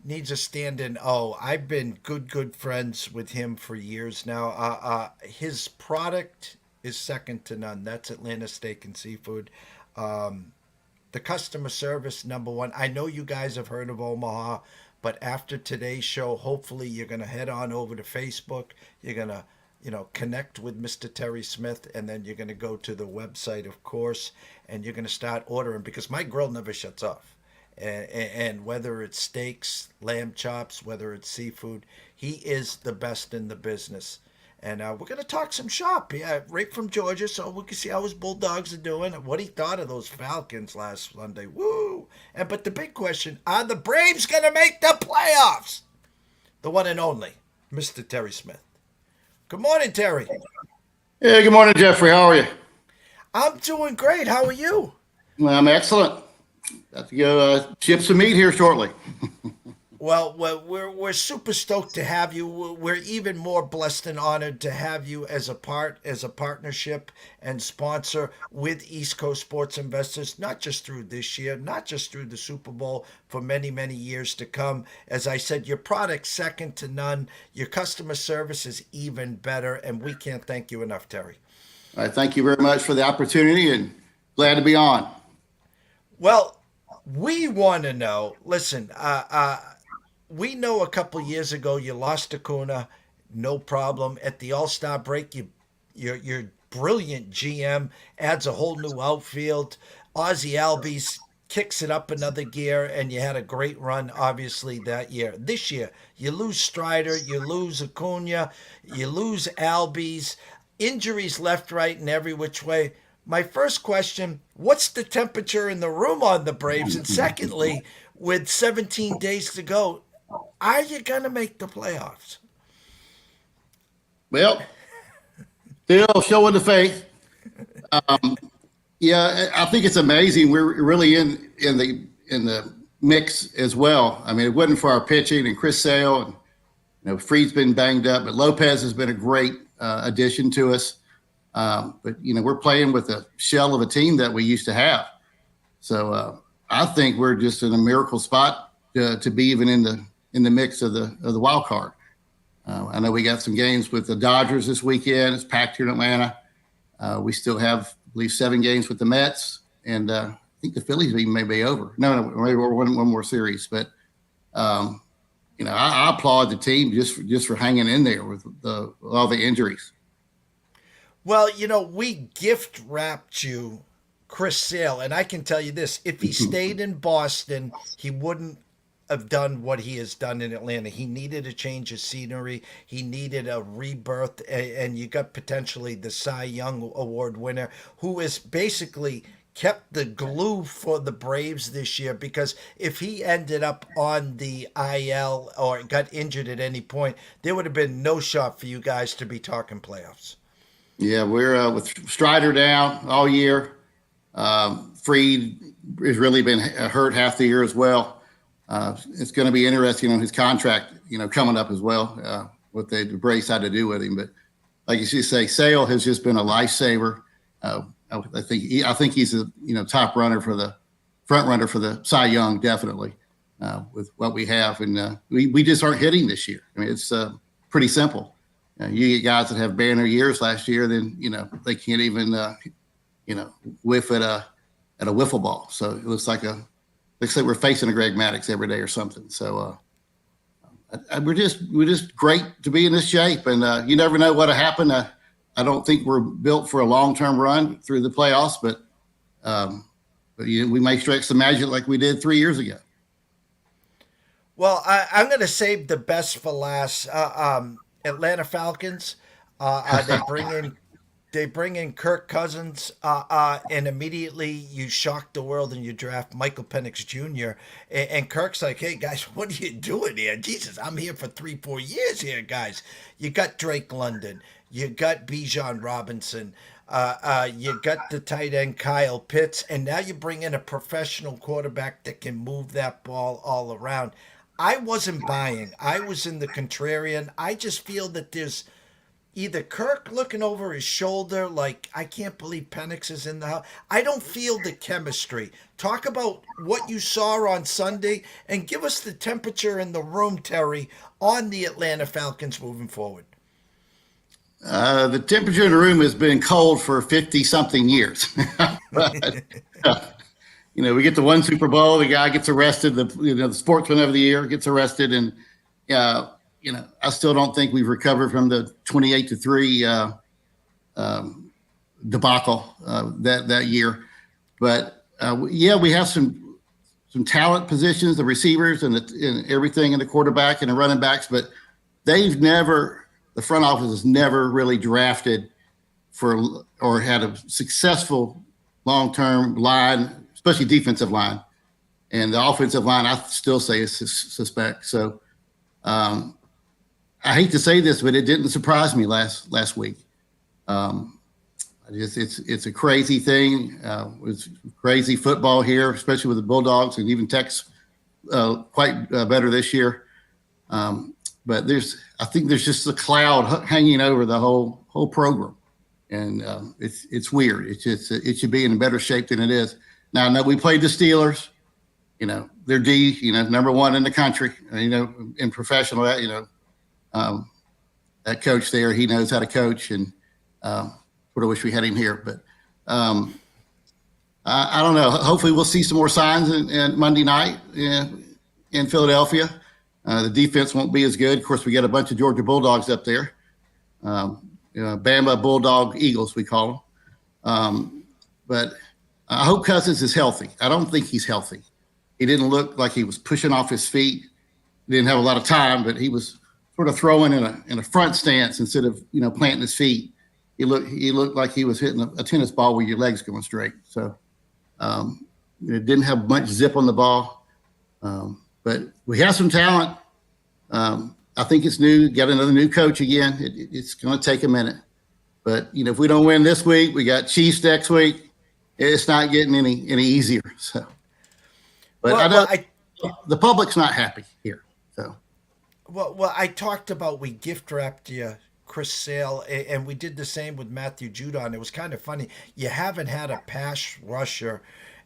needs a stand-in. I've been good friends with him for years now. His product is second to none. That's Atlanta Steak and Seafood. The customer service, number one. I know you guys have heard of Omaha, but after today's show, hopefully you're going to head on over to Facebook. You're going to connect with Mr. Terry Smith, and then you're going to go to the website, of course, and you're going to start ordering, because my grill never shuts off. And whether it's steaks, lamb chops, whether it's seafood, he is the best in the business. And we're going to talk some shop. Yeah, right from Georgia, so we can see how his Bulldogs are doing and what he thought of those Falcons last Sunday. Woo! But the big question, are the Braves going to make the playoffs? The one and only, Mr. Terry Smith. Good morning, Terry. Hey, good morning, Jeffrey. How are you? I'm doing great. How are you? I'm excellent. Have to go ship some meat here shortly. Well, we're super stoked to have you. We're even more blessed and honored to have you as a partnership and sponsor with East Coast Sports Investors, not just through this year, not just through the Super Bowl, for many, many years to come. As I said, your product's second to none. Your customer service is even better, and we can't thank you enough, Terry. All right, thank you very much for the opportunity, and glad to be on. Well, we want to know. Listen, we know a couple years ago you lost Acuna, no problem. At the All-Star break, your brilliant GM adds a whole new outfield. Ozzie Albies kicks it up another gear, and you had a great run, obviously, that year. This year, you lose Strider, you lose Acuna, you lose Albies, injuries left, right, and every which way. My first question, what's the temperature in the room on the Braves? And secondly, with 17 days to go, are you going to make the playoffs? Well, still showing the faith. Yeah, I think it's amazing. We're really in the mix as well. I mean, it wasn't for our pitching and Chris Sale, and Fried's been banged up, but Lopez has been a great addition to us. But we're playing with a shell of a team that we used to have. So I think we're just in a miracle spot to be even in the mix of the wild card. I know we got some games with the Dodgers this weekend. It's packed here in Atlanta. We still have, I believe, 7 games with the Mets, and I think the Phillies may be over. No, maybe one more series. But I applaud the team just for hanging in there with all the injuries. Well, we gift wrapped you Chris Sale, and I can tell you this: if he stayed in Boston, he wouldn't have done what he has done in Atlanta. He needed a change of scenery. He needed a rebirth, and you got potentially the Cy Young Award winner, who has basically kept the glue for the Braves this year, because if he ended up on the IL or got injured at any point, there would have been no shot for you guys to be talking playoffs. Yeah, we're with Strider down all year. Fried has really been hurt half the year as well. It's going to be interesting on his contract, coming up as well, what the Braves had to do with him. But like you say, Sale has just been a lifesaver. I think he's a top runner for the front runner for the Cy Young, definitely, with what we have. And we just aren't hitting this year. I mean, it's pretty simple. You get guys that have banner years last year, then they can't even whiff at a wiffle ball. So it looks like we're facing a Greg Maddux every day or something. So we're just great to be in this shape, and you never know what'll happen. I don't think we're built for a long-term run through the playoffs, but we may stretch the magic like we did 3 years ago. Well, I'm going to save the best for last. Atlanta Falcons. They bring in Kirk Cousins, and immediately you shock the world and you draft Michael Penix Jr. And Kirk's like, "Hey guys, what are you doing here? Jesus, I'm here for 3-4 years here, guys." You got Drake London, you got Bijan Robinson, you got the tight end Kyle Pitts, and now you bring in a professional quarterback that can move that ball all around. I wasn't buying. I was in the contrarian. I just feel that there's either Kirk looking over his shoulder like, I can't believe Penix is in the house. I don't feel the chemistry. Talk about what you saw on Sunday and give us the temperature in the room, Terry, on the Atlanta Falcons moving forward. The temperature in the room has been cold for 50-something years. But, we get to one Super Bowl, the guy gets arrested, the sportsman of the year gets arrested, and I still don't think we've recovered from the 28-3 debacle that year. But we have some talent positions, the receivers and everything, in the quarterback and the running backs. But the front office has never really drafted or had a successful long-term line, especially defensive line. And the offensive line, I still say, is suspect. So I hate to say this, but it didn't surprise me last week. I It's a crazy thing. It's crazy football here, especially with the Bulldogs, and even Tech's quite better this year. But I think there's just a cloud hanging over the whole program, and it's weird. It should be in better shape than it is. Now I know we played the Steelers. They're number one in the country. In professional, that coach there, he knows how to coach, and sort of wish we had him here. But I don't know. Hopefully, we'll see some more signs in Monday night in Philadelphia. The defense won't be as good. Of course, we got a bunch of Georgia Bulldogs up there. Bama Bulldog Eagles, we call them. But I hope Cousins is healthy. I don't think he's healthy. He didn't look like he was pushing off his feet. He didn't have a lot of time, but he was sort of throwing in a front stance instead of planting his feet. He looked like he was hitting a tennis ball with your legs going straight. So it didn't have much zip on the ball. But we have some talent. I think it's new. Got another new coach again. It's going to take a minute. But if we don't win this week, we got Chiefs next week. It's not getting any easier. So, but the public's not happy here. So, well, I talked about we gift wrapped you Chris Sale, and we did the same with Matthew Judon. It was kind of funny. You haven't had a pass rusher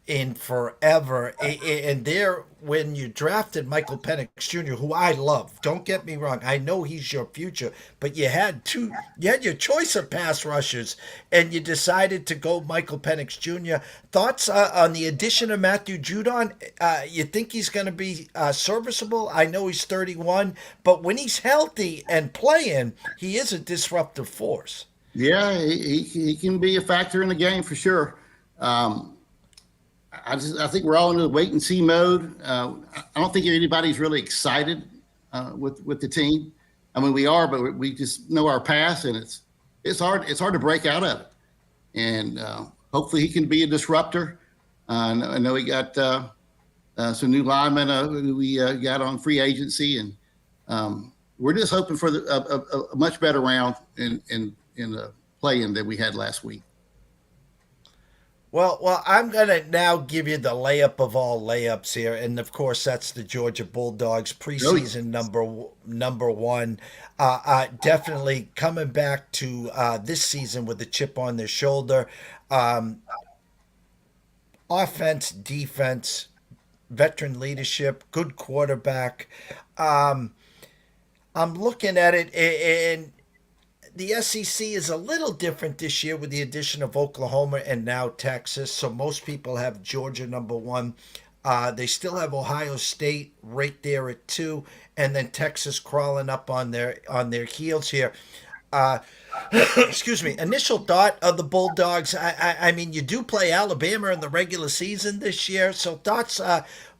in forever. And there, when you drafted Michael Penix Jr., who I love, don't get me wrong, I know he's your future, but you had your choice of pass rushers, and you decided to go Michael Penix Jr. Thoughts on the addition of Matthew Judon? You think he's going to be serviceable? I know he's 31, but when he's healthy and playing, he is a disruptive force. Yeah, he can be a factor in the game for sure. I think we're all in the wait and see mode. I don't think anybody's really excited with the team. I mean, we are, but we just know our past, and it's hard to break out of it. And hopefully, he can be a disruptor. I know we got some new linemen who we got on free agency, and we're just hoping for a much better round in the play-in that we had last week. Well, I'm going to now give you the layup of all layups here. And, of course, that's the Georgia Bulldogs preseason number one. Definitely coming back to this season with a chip on their shoulder. Offense, defense, veteran leadership, good quarterback. I'm looking at it, and the SEC is a little different this year with the addition of Oklahoma and now Texas. So most people have Georgia number one. They still have Ohio State right there at 2, and then Texas crawling up on their heels here. Excuse me. Initial thought of the Bulldogs. I mean, you do play Alabama in the regular season this year. So thoughts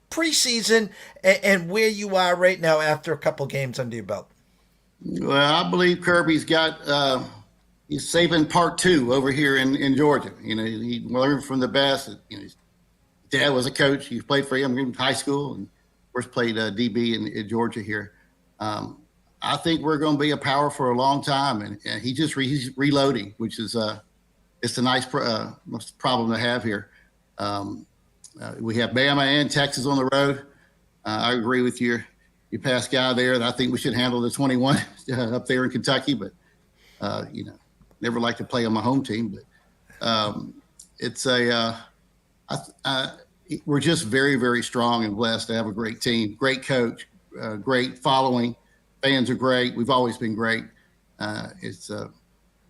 preseason and where you are right now after a couple games under your belt. Well, I believe Kirby's got he's saving part 2 over here in Georgia. He learned from the best. His dad was a coach. He played for him in high school and first played DB in Georgia here. I think we're going to be a power for a long time, and he's reloading, which is it's a nice problem to have here. We have Bama and Texas on the road. I agree with you. You pass guy there, and I think we should handle the 21 up there in Kentucky. But never like to play on my home team. But it's we're just very, very strong and blessed to have a great team, great coach, great following. Fans are great. We've always been great. It's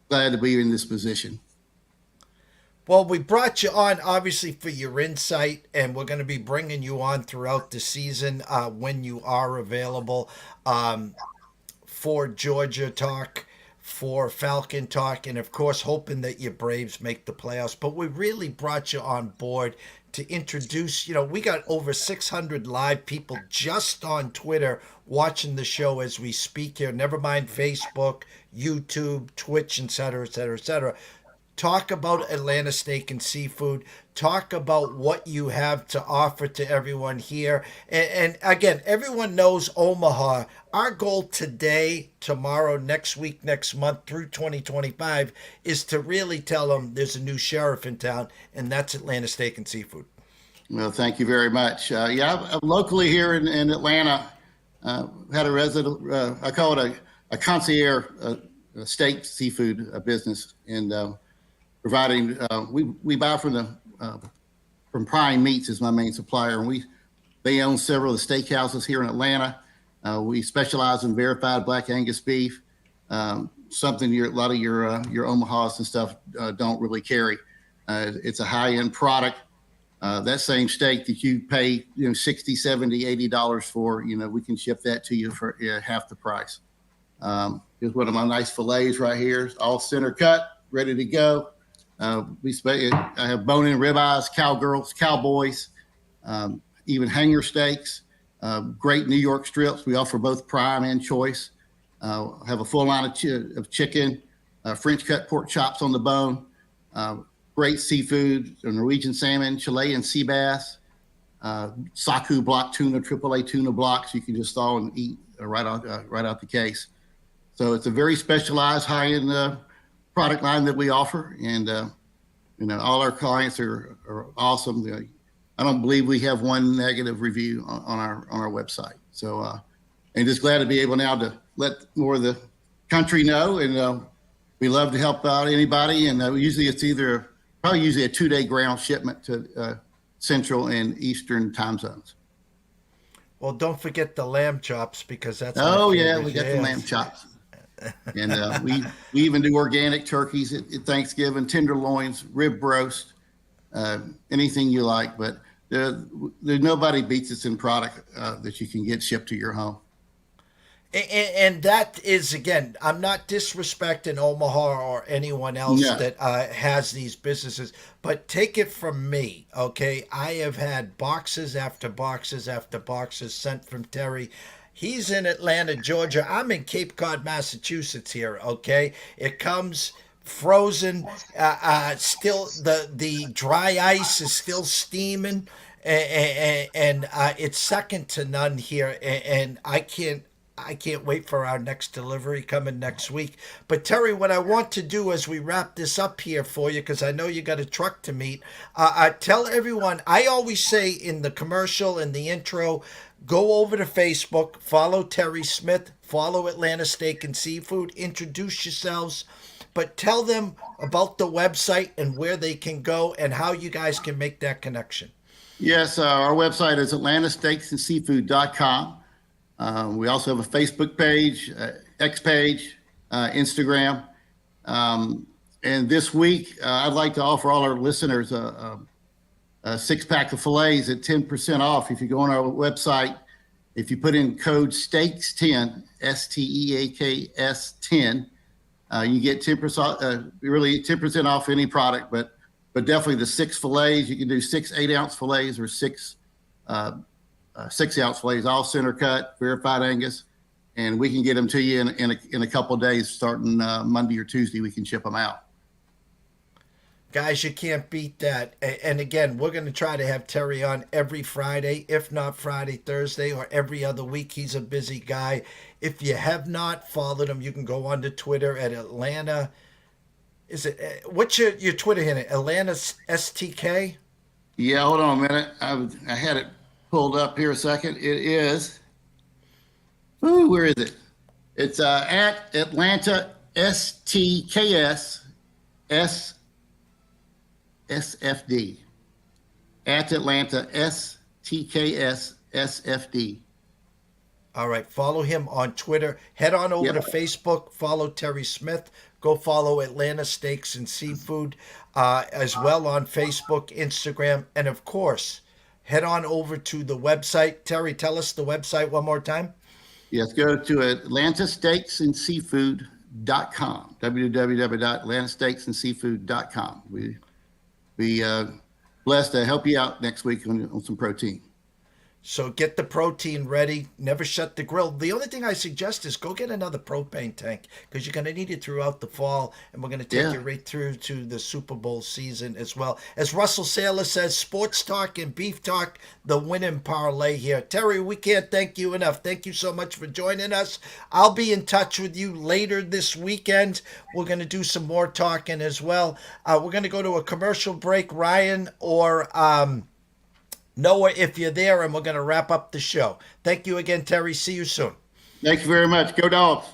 glad to be in this position. Well, we brought you on, obviously, for your insight, and we're going to be bringing you on throughout the season when you are available for Georgia Talk, for Falcon Talk, and, of course, hoping that your Braves make the playoffs. But we really brought you on board to introduce, we got over 600 live people just on Twitter watching the show as we speak here. Never mind Facebook, YouTube, Twitch, et cetera, et cetera, et cetera. Talk about Atlanta Steak and Seafood. Talk about what you have to offer to everyone here. And again, everyone knows Omaha. Our goal today, tomorrow, next week, next month through 2025 is to really tell them there's a new sheriff in town, and that's Atlanta Steak and Seafood. Well, thank you very much. I'm locally here in Atlanta, had a resident, I call it a concierge steak seafood business, and providing, we buy from Prime Meats is my main supplier, and they own several of the steakhouses here in Atlanta. We specialize in verified Black Angus beef, something a lot of your Omahas and stuff don't really carry. It's a high-end product. That same steak that you pay, $60, $70, $80 for, we can ship that to you for half the price. Here's one of my nice fillets right here, all center cut, ready to go. I have bone-in ribeyes, cowboys, even hanger steaks, great New York strips. We offer both prime and choice. Have a full line of chicken, French cut pork chops on the bone, great seafood, Norwegian salmon, Chilean sea bass, Saku block tuna, AAA tuna blocks. You can just thaw and eat right out the case. So it's a very specialized high-end product line that we offer, and all our clients are awesome. I don't believe we have one negative review on our website. So, and just glad to be able now to let more of the country know, and we love to help out anybody. And usually it's probably a 2-day ground shipment to Central and Eastern time zones. Well, don't forget the lamb chops, because that's we got the lamb chops. And we even do organic turkeys at Thanksgiving, tenderloins, rib roast, anything you like. But there's nobody beats us in product that you can get shipped to your home. And that is, again, I'm not disrespecting Omaha or anyone else that has these businesses, but take it from me, okay? I have had boxes after boxes after boxes sent from Terry. He's in Atlanta, Georgia. I'm in Cape Cod, Massachusetts here, okay? It comes frozen. Still, the dry ice is still steaming, and it's second to none here, and I can't wait for our next delivery coming next week. But Terry, what I want to do as we wrap this up here for you, because I know you got a truck to meet, tell everyone, I always say in the commercial, in the intro, go over to Facebook, follow Terry Smith, follow Atlanta Steak and Seafood, introduce yourselves, but tell them about the website and where they can go and how you guys can make that connection. Yes, our website is atlantasteaksandseafood.com. We also have a Facebook page, X page, Instagram. And this week, I'd like to offer all our listeners a 6-pack of fillets at 10% off. If you go on our website, if you put in code STEAKS10, STEAKS 10, you get 10%, really 10% off any product, but definitely the 6 fillets. You can do 6 8-ounce fillets or 6 6-ounce fillets, all center cut, verified Angus, and we can get them to you in a couple of days, starting Monday or Tuesday. We can ship them out. Guys, you can't beat that. And again, we're going to try to have Terry on every Friday, if not Friday, Thursday, or every other week. He's a busy guy. If you have not followed him, you can go on to Twitter at Atlanta. What's your Twitter handle? Atlanta STK? Yeah, hold on a minute. I had it pulled up here a second. It is, where is it? It's at Atlanta STKS SFD, at Atlanta STKS SFD. All right, follow him on Twitter. Head on over to Facebook. Follow Terry Smith. Go follow Atlanta Steaks and Seafood as well on Facebook, Instagram, and of course, head on over to the website. Terry, tell us the website one more time. Yes, go to atlantasteaksandseafood.com, www.atlantasteaksandseafood.com. We blessed to help you out next week on some protein. So get the protein ready. Never shut the grill. The only thing I suggest is go get another propane tank because you're going to need it throughout the fall, and we're going to take you right through to the Super Bowl season as well. As Russell Saylor says, sports talk and beef talk, the winning parlay here. Terry, we can't thank you enough. Thank you so much for joining us. I'll be in touch with you later this weekend. We're going to do some more talking as well. We're going to go to a commercial break, Ryan, or Noah, if you're there, and we're going to wrap up the show. Thank you again, Terry. See you soon. Thank you very much. Go Dogs.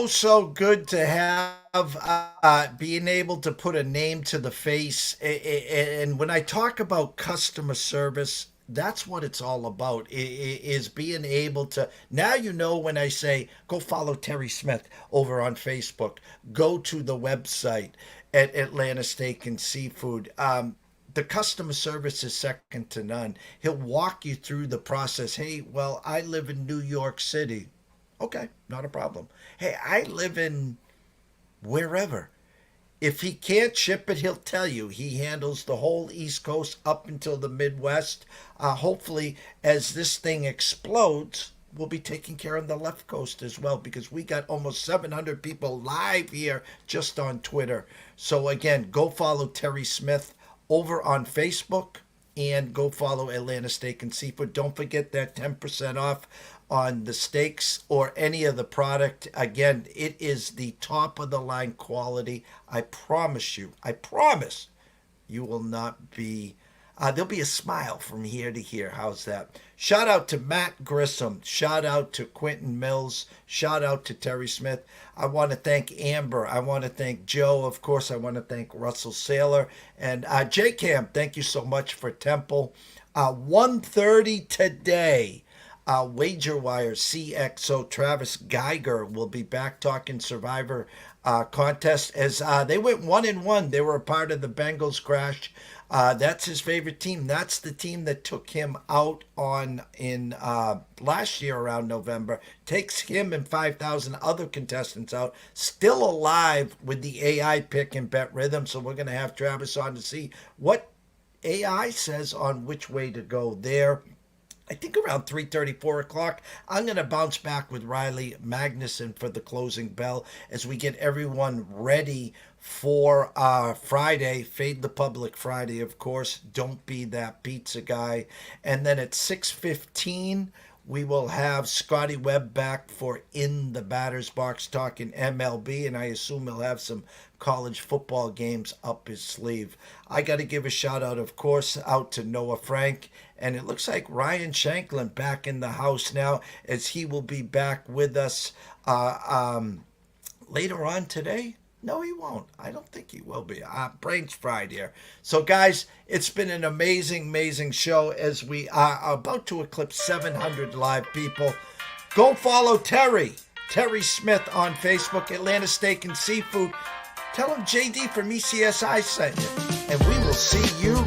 So good to have being able to put a name to the face. And when I talk about customer service, that's what it's all about, is being able to, now you know when I say go follow Terry Smith over on Facebook, go to the website at Atlanta Steak and Seafood. The customer service is second to none. He'll walk you through the process. Hey, well, I live in New York City. Okay, not a problem. Hey, I live in wherever. If he can't ship it, he'll tell you. He handles the whole East Coast up until the Midwest. Hopefully, as this thing explodes, we'll be taking care of the left coast as well, because we got almost 700 people live here just on Twitter. So again, go follow Terry Smith over on Facebook and go follow Atlanta Steak and Seafood. Don't forget that 10% off on the steaks or any of the product. Again, it is the top of the line quality. I promise you will not be, there'll be a smile from here to here. How's that? Shout out to Matt Grissom. Shout out to Quentin Mills. Shout out to Terry Smith. I want to thank Amber. I want to thank Joe. Of course, I want to thank Russell Saylor. And J-Cam, thank you so much for Temple. 1:30 today. Wager Wire CXO Travis Geiger will be back talking Survivor contest, as they went 1-1. They were a part of the Bengals crash. That's his favorite team. That's the team that took him out in last year around November. Takes him and 5,000 other contestants out. Still alive with the AI pick and Bet Rhythm. So we're going to have Travis on to see what AI says on which way to go there. I think around 3:30, 4 o'clock, I'm going to bounce back with Riley Magnuson for the closing bell as we get everyone ready for Friday. Fade the Public Friday, of course. Don't be that pizza guy. And then at 6:15, we will have Scotty Webb back for In the Batter's Box talking MLB, and I assume he'll have some college football games up his sleeve. I got to give a shout out, of course, out to Noah Frank, and it looks like Ryan Shanklin back in the house now, as he will be back with us later on today. No, he won't. I don't think he will be. Brain's fried here. So, guys, it's been an amazing, amazing show as we are about to eclipse 700 live people. Go follow Terry Smith on Facebook, Atlanta Steak and Seafood. Tell him JD from ECSI sent you. And we will see you